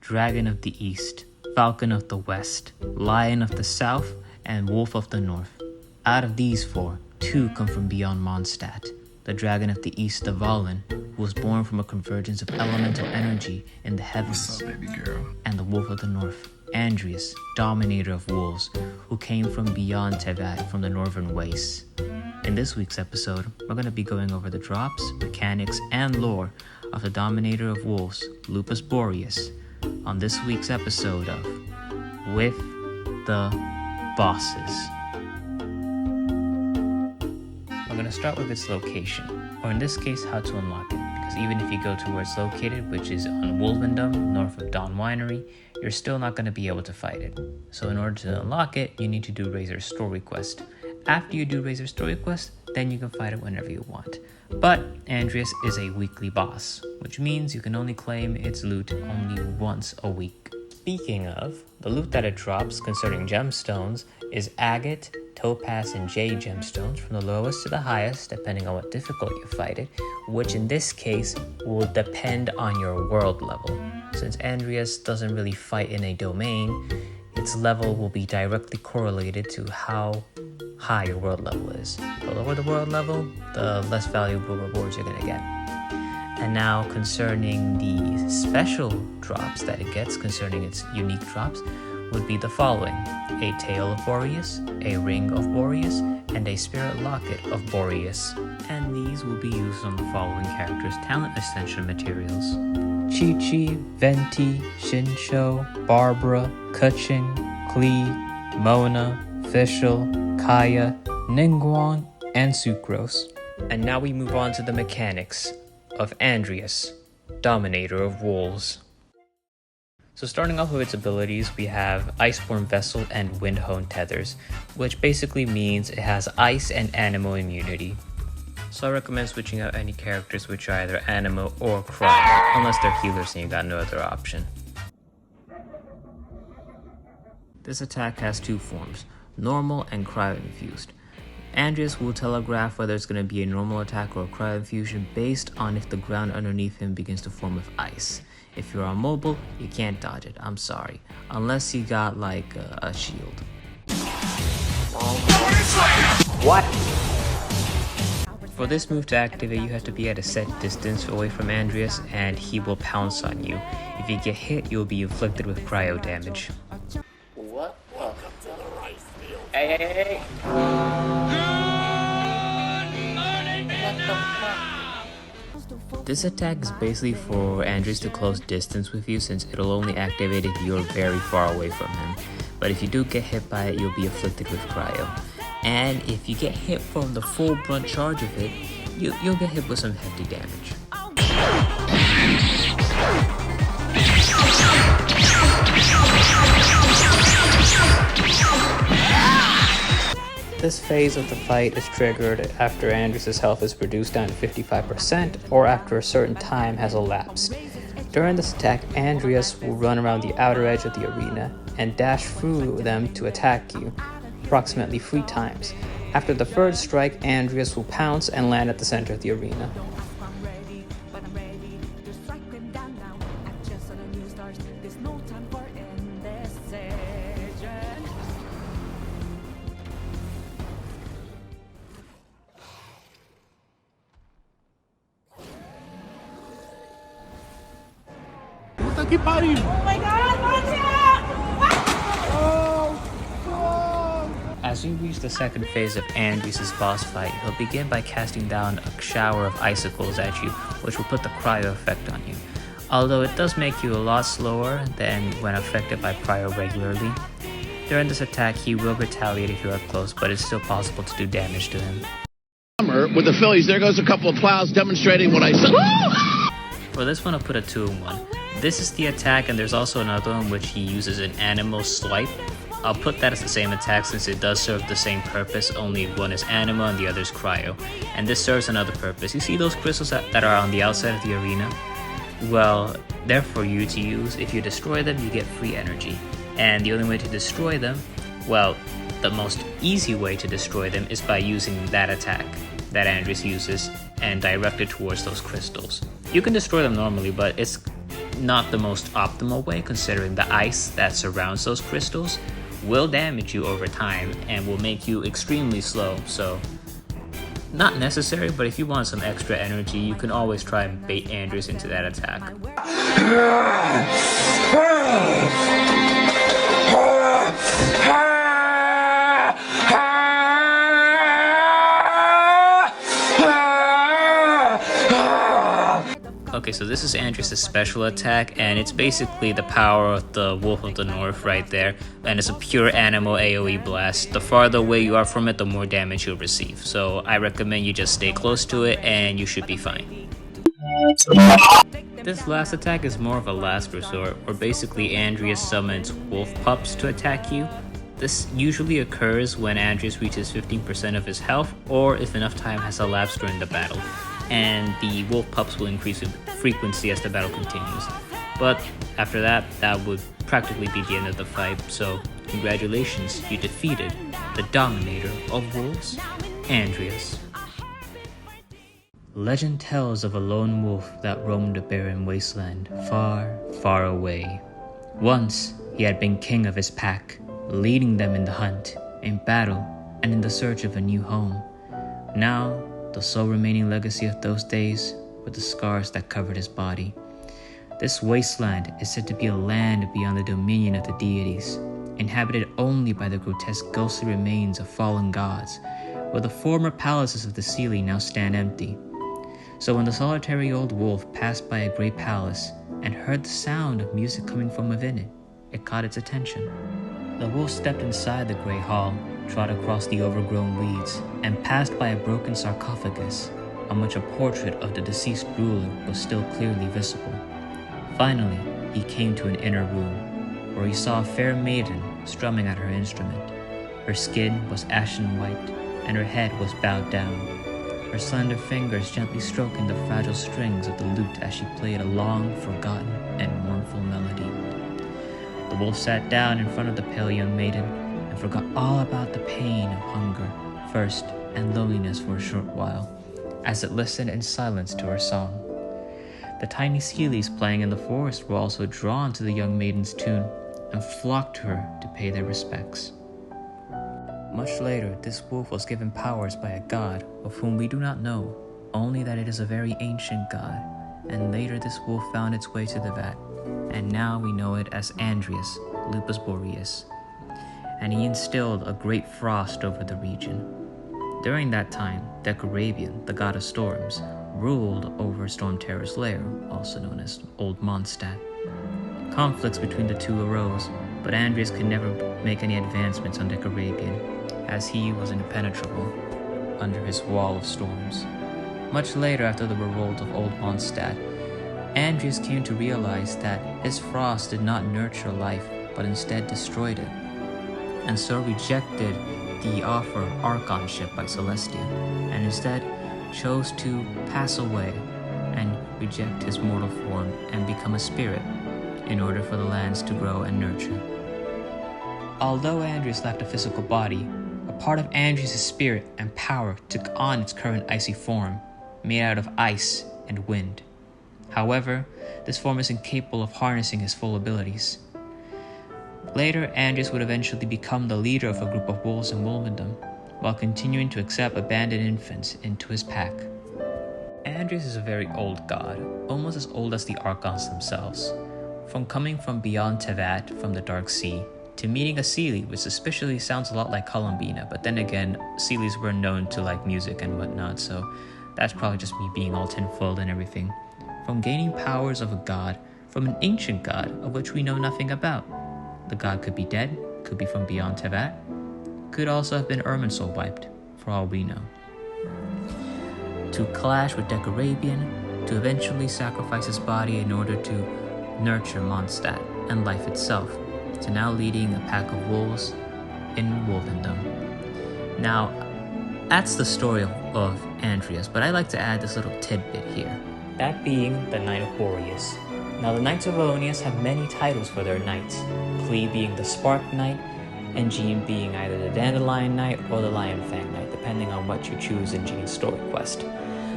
Dragon of the East, Falcon of the West, Lion of the South, and Wolf of the North. Out of these four, two come from beyond Mondstadt. The Dragon of the East, the Valen, who was born from a convergence of elemental energy in the heavens. What's up, baby girl? And the Wolf of the North, Andrius, Dominator of Wolves, who came from beyond Tevat from the Northern Wastes. In this week's episode, we're going to be going over the drops, mechanics, and lore of the Dominator of Wolves, Lupus Boreas, on this week's episode of With the Bosses. We're going to start with its location, or in this case, how to unlock it, because even if you go to where it's located, which is on Wolvendom, north of Dawn Winery, you're still not going to be able to fight it. So in order to unlock it, you need to do Razor's Story Quest. After you do Razor's Story Quest, then you can fight it whenever you want. But Andrius is a weekly boss, which means you can only claim its loot only once a week. Speaking of, the loot that it drops concerning gemstones is agate, topaz, and jade gemstones from the lowest to the highest, depending on what difficulty you fight it, which in this case will depend on your world level. Since Andrius doesn't really fight in a domain, its level will be directly correlated to how high your world level is. The lower the world level, the less valuable rewards you're going to get. And now concerning the special drops that it gets, concerning its unique drops, would be the following: a Tail of Boreas, a Ring of Boreas, and a Spirit Locket of Boreas. And these will be used on the following characters' talent ascension materials: Chi-Chi, Venti, Shinsho, Barbara, Kuching, Klee, Mona, Fischl, Kaya, Ningguang, and Sucrose. And now we move on to the mechanics of Andrius, Dominator of Wolves. So starting off with its abilities, we have Iceborne Vessel and Windhone Tethers, which basically means it has ice and anemo immunity. So I recommend switching out any characters which are either anemo or cryo, unless they're healers and you got no other option. This attack has two forms, normal and cryo-infused. Andrius will telegraph whether it's going to be a normal attack or a cryo-infusion based on if the ground underneath him begins to form with ice. If you're immobile, you can't dodge it, I'm sorry, unless you got like a shield. What? For this move to activate, you have to be at a set distance away from Andrius and he will pounce on you. If you get hit, you'll be inflicted with cryo damage. What? Welcome to the rice field. Hey. This attack is basically for Andrius to close distance with you, since it'll only activate if you're very far away from him. But if you do get hit by it, you'll be afflicted with cryo. And if you get hit from the full brunt charge of it, you'll get hit with some hefty damage. This phase of the fight is triggered after Andrius' health is reduced down to 55% or after a certain time has elapsed. During this attack, Andrius will run around the outer edge of the arena and dash through them to attack you, approximately 3 times. After the third strike, Andrius will pounce and land at the center of the arena. Oh my god, watch out! As we reach the second phase of Andrius' boss fight, he'll begin by casting down a shower of icicles at you, which will put the cryo effect on you. Although it does make you a lot slower than when affected by cryo regularly. During this attack, he will retaliate if you are close, but it's still possible to do damage to him. With the Phillies, there goes a couple of plows demonstrating what I said. For this one, I'll put a 2-in-1. This is the attack, and there's also another one which he uses an animal swipe. I'll put that as the same attack since it does serve the same purpose, only one is anima and the other is cryo. And this serves another purpose. You see those crystals that are on the outside of the arena? Well, they're for you to use. If you destroy them, you get free energy. And the only way to destroy them, well, the most easy way to destroy them is by using that attack that Andrius uses and direct it towards those crystals. You can destroy them normally, but it's not the most optimal way, considering the ice that surrounds those crystals will damage you over time and will make you extremely slow. So not necessary, but if you want some extra energy, you can always try and bait Andrius into that attack. Okay, so this is Andrius' special attack, and it's basically the power of the Wolf of the North right there, and it's a pure animal AoE blast. The farther away you are from it, the more damage you'll receive. So I recommend you just stay close to it, and you should be fine. This last attack is more of a last resort, where basically Andrius summons wolf pups to attack you. This usually occurs when Andrius reaches 15% of his health, or if enough time has elapsed during the battle, and the wolf pups will increase in frequency as the battle continues. But after that, that would practically be the end of the fight, so congratulations, you defeated the dominator of wolves, Andrius. Legend tells of a lone wolf that roamed a barren wasteland far, far away. Once, he had been king of his pack, leading them in the hunt, in battle, and in the search of a new home. Now, the sole remaining legacy of those days were the scars that covered his body. This wasteland is said to be a land beyond the dominion of the deities, inhabited only by the grotesque ghostly remains of fallen gods, where the former palaces of the ceiling now stand empty. So when the solitary old wolf passed by a great palace and heard the sound of music coming from within it, it caught its attention. The wolf stepped inside the great hall, trod across the overgrown weeds, and passed by a broken sarcophagus on which a portrait of the deceased ruler was still clearly visible. Finally, he came to an inner room, where he saw a fair maiden strumming at her instrument. Her skin was ashen white, and her head was bowed down, her slender fingers gently stroking the fragile strings of the lute as she played a long, forgotten, and mournful melody. The wolf sat down in front of the pale young maiden and forgot all about the pain of hunger, thirst, and loneliness for a short while, as it listened in silence to her song. The tiny sealies playing in the forest were also drawn to the young maiden's tune and flocked to her to pay their respects. Much later, this wolf was given powers by a god of whom we do not know, only that it is a very ancient god, and later this wolf found its way to the vat, and now we know it as Andrius, Lupus Boreas, and he instilled a great frost over the region. During that time, Drunkards, the god of storms, ruled over Stormterror's lair, also known as Old Mondstadt. Conflicts between the two arose, but Andrius could never make any advancements on Drunkards, as he was impenetrable under his wall of storms. Much later, after the revolt of Old Mondstadt, Andrius came to realize that his frost did not nurture life, but instead destroyed it, and so rejected the offer of archonship by Celestia, and instead chose to pass away and reject his mortal form and become a spirit in order for the lands to grow and nurture. Although Andrius lacked a physical body, a part of Andrius' spirit and power took on its current icy form, made out of ice and wind. However, this form is incapable of harnessing his full abilities. Later, Andrius would eventually become the leader of a group of wolves in Wolvendom, while continuing to accept abandoned infants into his pack. Andrius is a very old god, almost as old as the Archons themselves. From coming from beyond Tevat, from the Dark Sea, to meeting a Seelie, which suspiciously sounds a lot like Columbina, but then again, Seelies were known to like music and whatnot, so that's probably just me being all tenfold and everything. From gaining powers of a god, from an ancient god of which we know nothing about. The god could be dead, could be from beyond Tevat, could also have been Irminsul wiped, for all we know. To clash with Drunkards, to eventually sacrifice his body in order to nurture Mondstadt and life itself, to now leading a pack of wolves in Wolvendom. Now, that's the story of Andrius, but I like to add this little tidbit here. That being the Knight of Boreas. Now, the Knights of Aeonius have many titles for their knights, Klee being the Spark Knight, and Jean being either the Dandelion Knight or the Lion Fang Knight, depending on what you choose in Jean's story quest.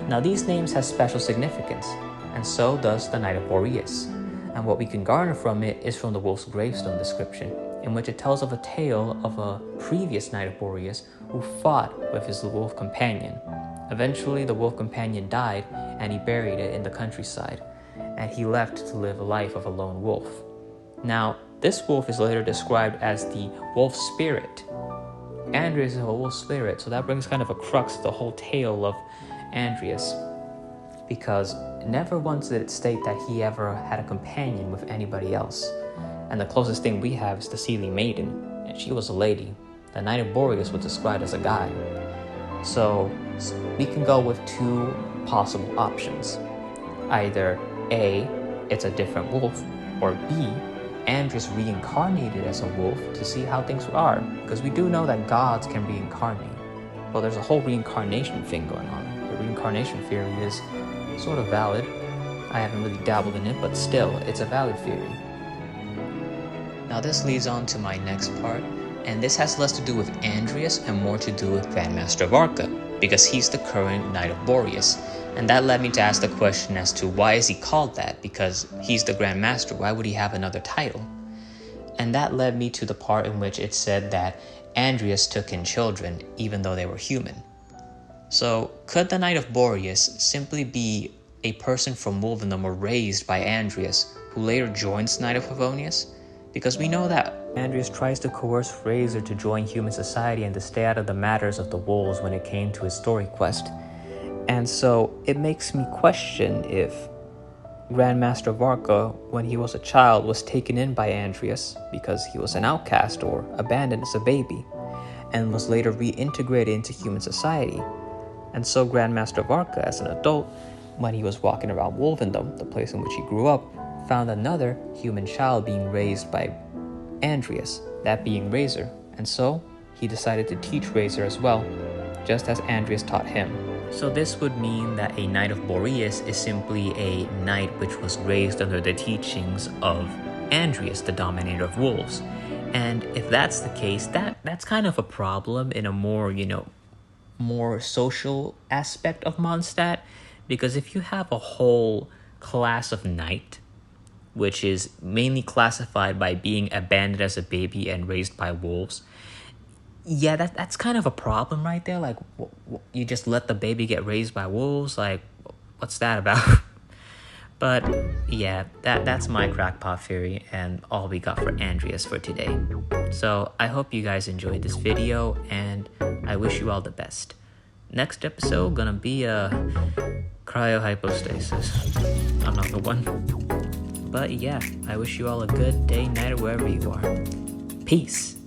Now, these names have special significance, and so does the Knight of Boreas. And what we can garner from it is from the wolf's gravestone description, in which it tells of a tale of a previous Knight of Boreas who fought with his wolf companion. Eventually, the wolf companion died, and he buried it in the countryside, and he left to live a life of a lone wolf. Now, this wolf is later described as the wolf spirit. Andrius is a wolf spirit, so that brings kind of a crux to the whole tale of Andrius, because never once did it state that he ever had a companion with anybody else. And the closest thing we have is the Seelie Maiden, and she was a lady. The Knight of Boreas was described as a guy. So we can go with two possible options. Either A, it's a different wolf, or B, Andrius reincarnated as a wolf to see how things are, because we do know that gods can reincarnate. Well, there's a whole reincarnation thing going on. The reincarnation theory is sort of valid. I haven't really dabbled in it, but still, it's a valid theory. Now this leads on to my next part, and this has less to do with Andrius and more to do with Grandmaster Varka, because he's the current Knight of Boreas. And that led me to ask the question as to why is he called that, because he's the Grandmaster, why would he have another title? And that led me to the part in which it said that Andrius took in children even though they were human. So could the Knight of Boreas simply be a person from Wolvendom or raised by Andrius who later joins Knight of Favonius? Because we know that Andrius tries to coerce Razor to join human society and to stay out of the matters of the wolves when it came to his story quest. And so it makes me question if Grandmaster Varka, when he was a child, was taken in by Andrius because he was an outcast or abandoned as a baby, and was later reintegrated into human society. And so Grandmaster Varka, as an adult, when he was walking around Wolvendom, the place in which he grew up, found another human child being raised by Andrius, that being Razor, and so he decided to teach Razor as well, just as Andrius taught him. So this would mean that a Knight of Boreas is simply a knight which was raised under the teachings of Andrius, the dominator of wolves. And if that's the case, that's kind of a problem in a more, more social aspect of Mondstadt, because if you have a whole class of knight, which is mainly classified by being abandoned as a baby and raised by wolves, yeah, that's kind of a problem right there. Like, you just let the baby get raised by wolves? Like, what's that about? But yeah, that's my crackpot theory and all we got for Andrius for today. So I hope you guys enjoyed this video, and I wish you all the best. Next episode gonna be cryohypostasis, another one. But yeah, I wish you all a good day, night, or wherever you are. Peace.